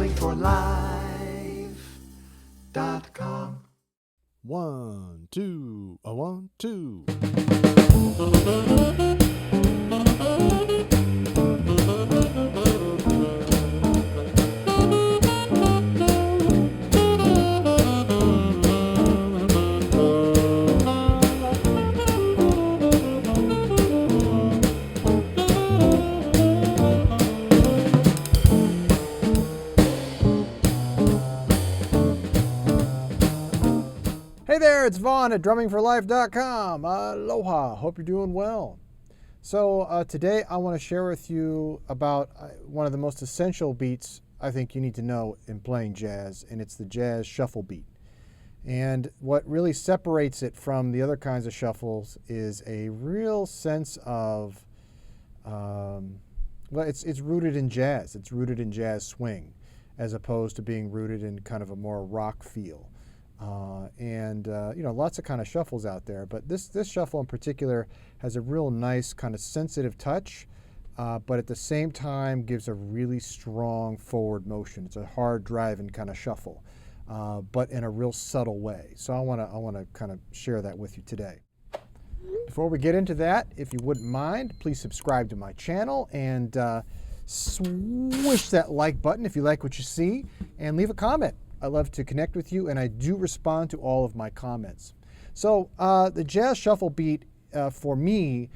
drummingforlife.com. 1, 2, a 1, 2. Hey there, it's Vaughn at drumlingforlife.com. Aloha, hope you're doing well. So today I want to share with you about one of the most essential beats I think you need to know in playing jazz, and it's the jazz shuffle beat. And what really separates it from the other kinds of shuffles is a real sense of, well, it's rooted in jazz. It's rooted in jazz swing, as opposed to being rooted in kind of a more rock feel. You know, lots of kind of shuffles out there, but this shuffle in particular has a real nice kind of sensitive touch, but at the same time gives a really strong forward motion. It's a hard driving kind of shuffle, but in a real subtle way. So I want to kind of share that with you today. Before we get into that, if you wouldn't mind, please subscribe to my channel and swish that like button if you like what you see, and leave a comment. I love to connect with you, and I do respond to all of my comments. So the jazz shuffle beat for me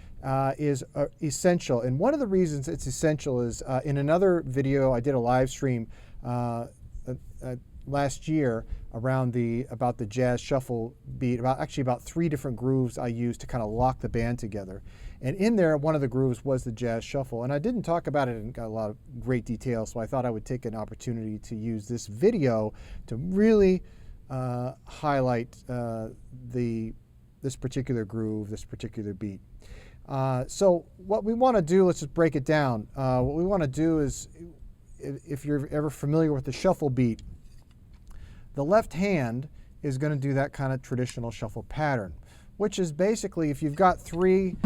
is essential, and one of the reasons it's essential is in another video I did a live stream last year about the jazz shuffle beat, about 3 different grooves I used to kind of lock the band together. And in there, one of the grooves was the jazz shuffle. And I didn't talk about it in a lot of great detail, so I thought I would take an opportunity to use this video to really highlight this particular groove, this particular beat. So what we want to do, let's just break it down. What we want to do is, if you're ever familiar with the shuffle beat, the left hand is going to do that kind of traditional shuffle pattern, which is basically if you've got three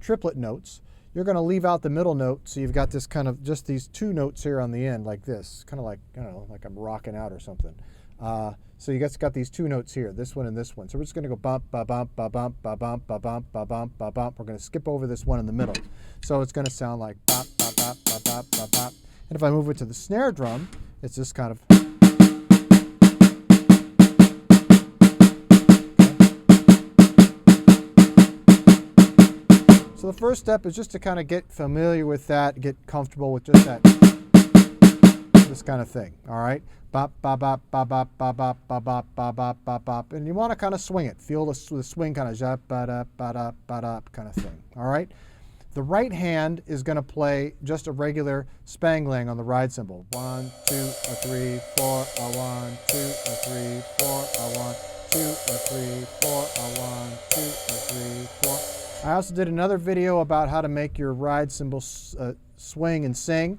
triplet notes, you're going to leave out the middle note, so you've got this kind of just these 2 notes here on the end like this, kind of like, I don't know, like I'm rocking out or something. So you guys got these 2 notes here, this one and this one. So we're just going to go bump, ba bump, ba bump, ba bump, ba bump, ba bump, ba bump. We're going to skip over this one in the middle. So it's going to sound like bop, ba bop, ba bop, ba bop. And if I move it to the snare drum, it's just kind of. So the first step is just to kind of get familiar with that, get comfortable with just that, this kind of thing, all right? Bop, ba bop, ba bop, ba bop, ba bop, ba bop, ba bop. And you want to kind of swing it. Feel the swing kind of zap, ba da, ba da, ba da kind of thing, all right? The right hand is going to play just a regular spangling on the ride cymbal. 1, 2, 3, 4, 1, 2, 3, 4, 1, 2, 3, 4, 1, 2, 3, 4. I also did another video about how to make your ride cymbal swing and sing.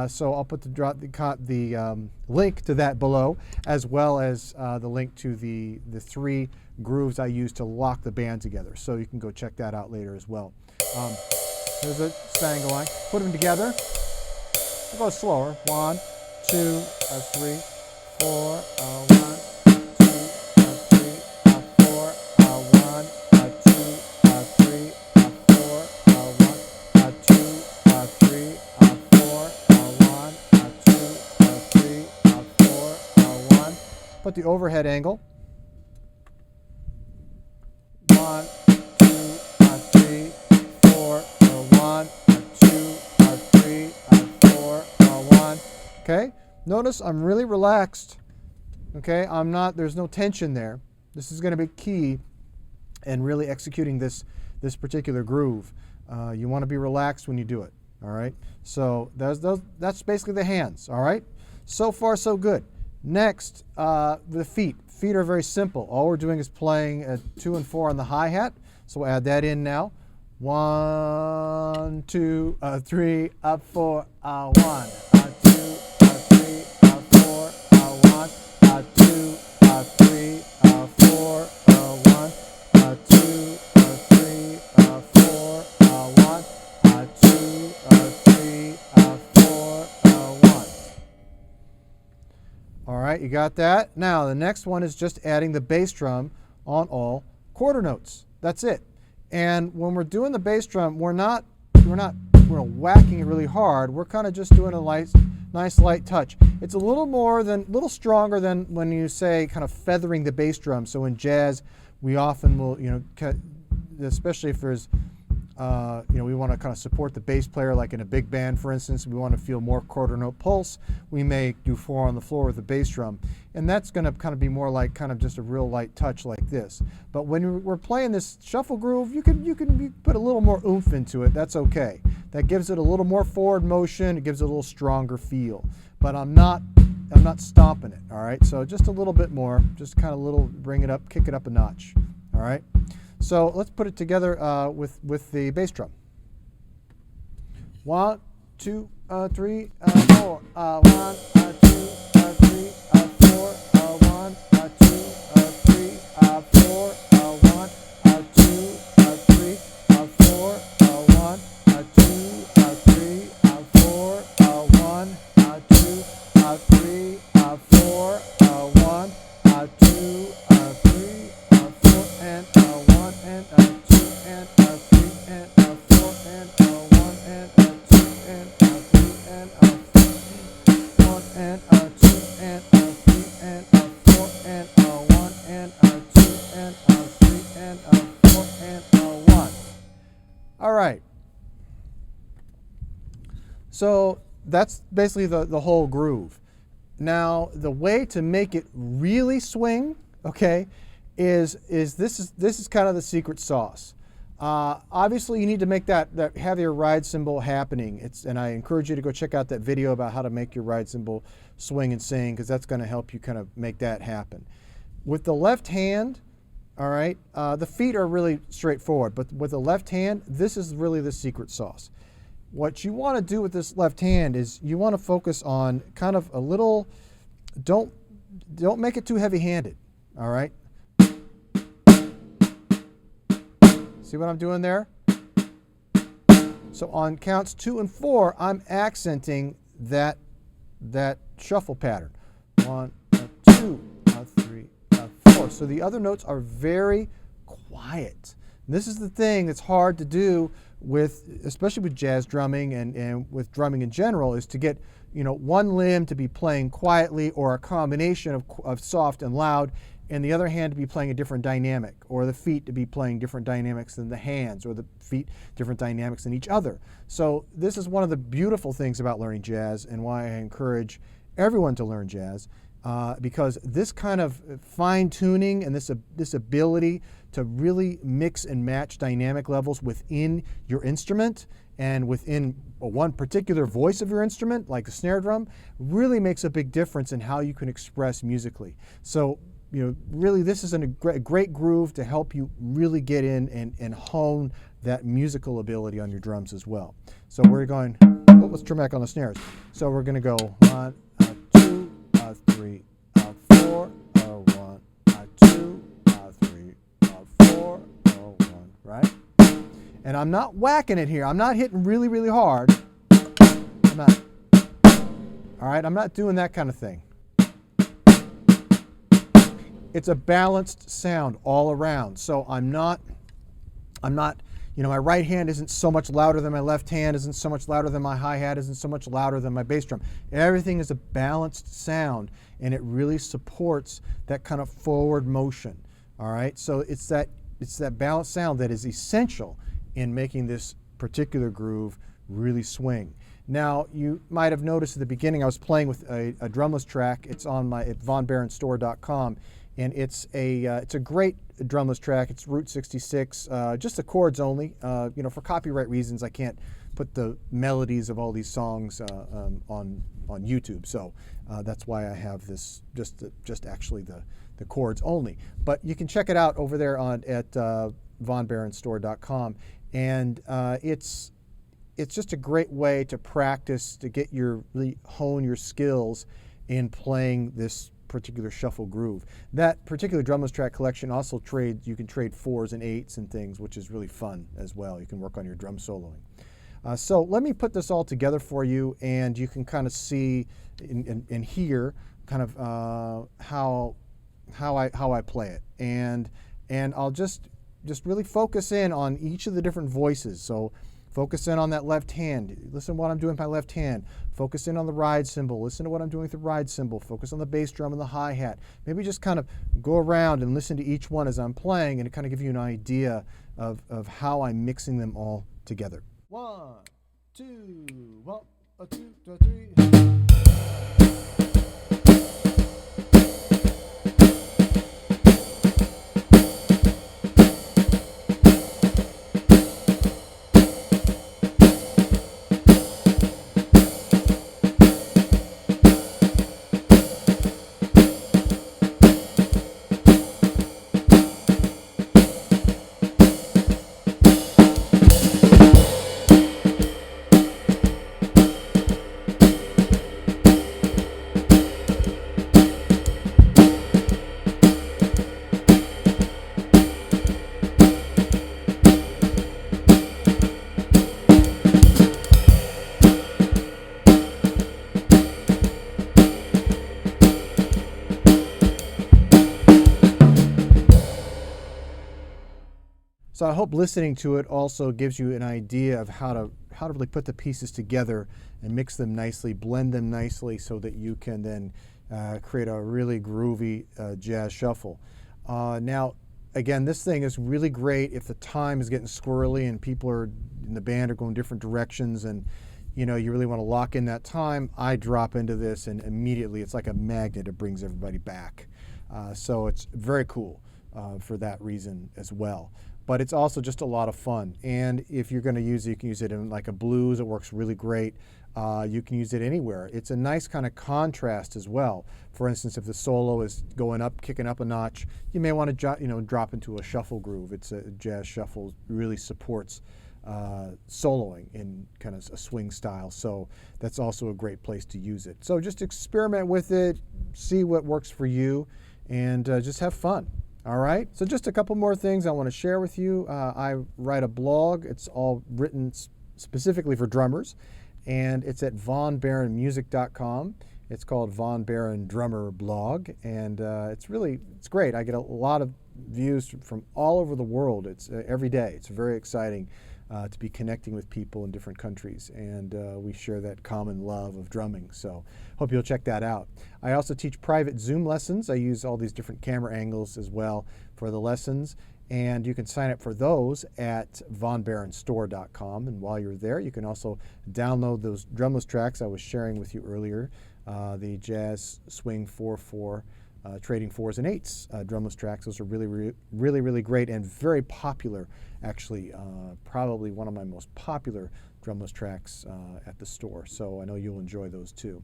So I'll put the link to that below, as well as the link to the 3 grooves I use to lock the band together. So you can go check that out later as well. Here's a spangle line. Put them together. We'll go slower. 1, 2, 3, 4, 1, 2, 3, 4, 1, 2, 3, 4, 1, 2, 3, 4, 1, 2, 3, 4, 1. Put the overhead angle. 1, 2, 3, 4, 1, 2, 3, 4, 1. Okay? Notice I'm really relaxed. Okay? There's no tension there. This is going to be key in really executing this particular groove. You want to be relaxed when you do it. All right? So that's basically the hands. All right? So far, so good. Next, the feet. Feet are very simple. All we're doing is playing 2 and 4 on the hi-hat. So we'll add that in now. 1, 2, 3, 4, 1, 2, 3, 4, 1, 2, 3, 4, 1, 2, 3, 4, 1, 2, 3, 4, right, you got that? Now the next one is just adding the bass drum on all quarter notes. That's it. And when we're doing the bass drum, we're not whacking it really hard. We're kind of just doing a nice light touch. It's a little stronger than when you say kind of feathering the bass drum. So in jazz, we often will, especially if there's, we want to kind of support the bass player, like in a big band, for instance. We want to feel more quarter note pulse. We may do 4 on the floor with the bass drum, and that's going to kind of be more like kind of just a real light touch like this. But when we're playing this shuffle groove, you can put a little more oomph into it. That's okay. That gives it a little more forward motion. It gives it a little stronger feel. But I'm not stomping it. All right. So just a little bit more. Just kind of bring it up, kick it up a notch. All right. So let's put it together with the bass drum. 1, 2, 3, 4. 1, 2, 3, 4. 1, 2, 3, 4. 1, 2, 3, 4. 1, 2, 3, 4. 1, 2, 3, 4. 1, 2, 3, 4, and 1 and 2 and 3 and 4 and 1 and 2 and 3 and 1 and 2 and 3 and 4 and 1 and 2 and 3 and 4 and 1. All right. So that's basically the whole groove. Now the way to make it really swing, okay, is this is kind of the secret sauce. Obviously, you need to make that have your ride cymbal happening. And I encourage you to go check out that video about how to make your ride cymbal swing and sing, because that's going to help you kind of make that happen. With the left hand, all right, the feet are really straightforward, but with the left hand, this is really the secret sauce. What you want to do with this left hand is you want to focus on kind of a little, don't make it too heavy-handed, all right? See what I'm doing there? So on counts 2 and 4, I'm accenting that shuffle pattern. 1, 2, 3, 4. So the other notes are very quiet. And this is the thing that's hard to do especially with jazz drumming and with drumming in general, is to get one limb to be playing quietly, or a combination of soft and loud, and the other hand to be playing a different dynamic, or the feet to be playing different dynamics than the hands, or the feet different dynamics than each other. So this is one of the beautiful things about learning jazz, and why I encourage everyone to learn jazz, because this kind of fine-tuning and this ability to really mix and match dynamic levels within your instrument and within one particular voice of your instrument, like the snare drum, really makes a big difference in how you can express musically. So really this is a great groove to help you really get in and hone that musical ability on your drums as well. So we're going, let's trim back on the snares. So we're going to go 1, 2, 3, 4, 1, 2, 3, 4, 1, right? And I'm not whacking it here. I'm not hitting really, really hard. I'm not. All right, I'm not doing that kind of thing. It's a balanced sound all around. So I'm not, my right hand isn't so much louder than my left hand, isn't so much louder than my hi-hat, isn't so much louder than my bass drum. Everything is a balanced sound, and it really supports that kind of forward motion. All right, so it's that balanced sound that is essential in making this particular groove really swing. Now, you might have noticed at the beginning I was playing with a drumless track. It's on at vonbaronstore.com. And it's a great drumless track. It's Route 66, just the chords only. For copyright reasons, I can't put the melodies of all these songs on YouTube. So that's why I have this just actually the chords only. But you can check it out over there at vonbaronstore.com. And it's just a great way to practice, to really hone your skills in playing this particular shuffle groove. That particular drumless track collection also you can trade 4s and 8s and things, which is really fun as well. You can work on your drum soloing. So let me put this all together for you, and you can kind of see and hear kind of how I play it, and I'll just really focus in on each of the different voices. So focus in on that left hand. Listen to what I'm doing with my left hand. Focus in on the ride cymbal. Listen to what I'm doing with the ride cymbal. Focus on the bass drum and the hi-hat. Maybe just kind of go around and listen to each one as I'm playing, and it kind of give you an idea of how I'm mixing them all together. 1, 2, 1, 2, 3. So I hope listening to it also gives you an idea of how to really put the pieces together and mix them nicely, blend them nicely, so that you can then create a really groovy jazz shuffle. Now, again, this thing is really great if the time is getting squirrely and people are in the band are going different directions, and you really want to lock in that time. I drop into this, and immediately it's like a magnet. It brings everybody back. So it's very cool for that reason as well. But it's also just a lot of fun. And if you're going to use it, you can use it in like a blues. It works really great. You can use it anywhere. It's a nice kind of contrast as well. For instance, if the solo is going up, kicking up a notch, you may want to drop into a shuffle groove. It's a jazz shuffle, really supports soloing in kind of a swing style. So that's also a great place to use it. So just experiment with it, see what works for you, and just have fun. All right, so just a couple more things I want to share with you. I write a blog. It's all written specifically for drummers, and it's at vonbaronmusic.com. It's called Von Baron Drummer Blog, and it's great. I get a lot of views from all over the world. It's every day. It's very exciting to be connecting with people in different countries, and we share that common love of drumming. So hope you'll check that out. I also teach private Zoom lessons. I use all these different camera angles as well for the lessons, and you can sign up for those at vonbaronstore.com. And while you're there, you can also download those drumless tracks I was sharing with you earlier, the Jazz Swing 4/4 trading 4s and 8s drumless tracks. Those are really great and very popular. Actually, probably one of my most popular drumless tracks at the store. So I know you'll enjoy those too.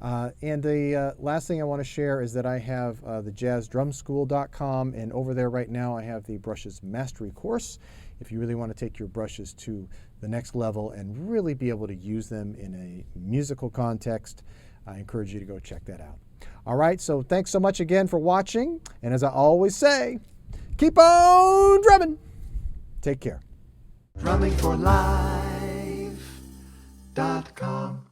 And the last thing I want to share is that I have the jazzdrumschool.com, and over there right now I have the brushes mastery course. If you really want to take your brushes to the next level and really be able to use them in a musical context, I encourage you to go check that out. All right, so thanks so much again for watching, and as I always say, keep on drumming. Take care. drummingforlife.com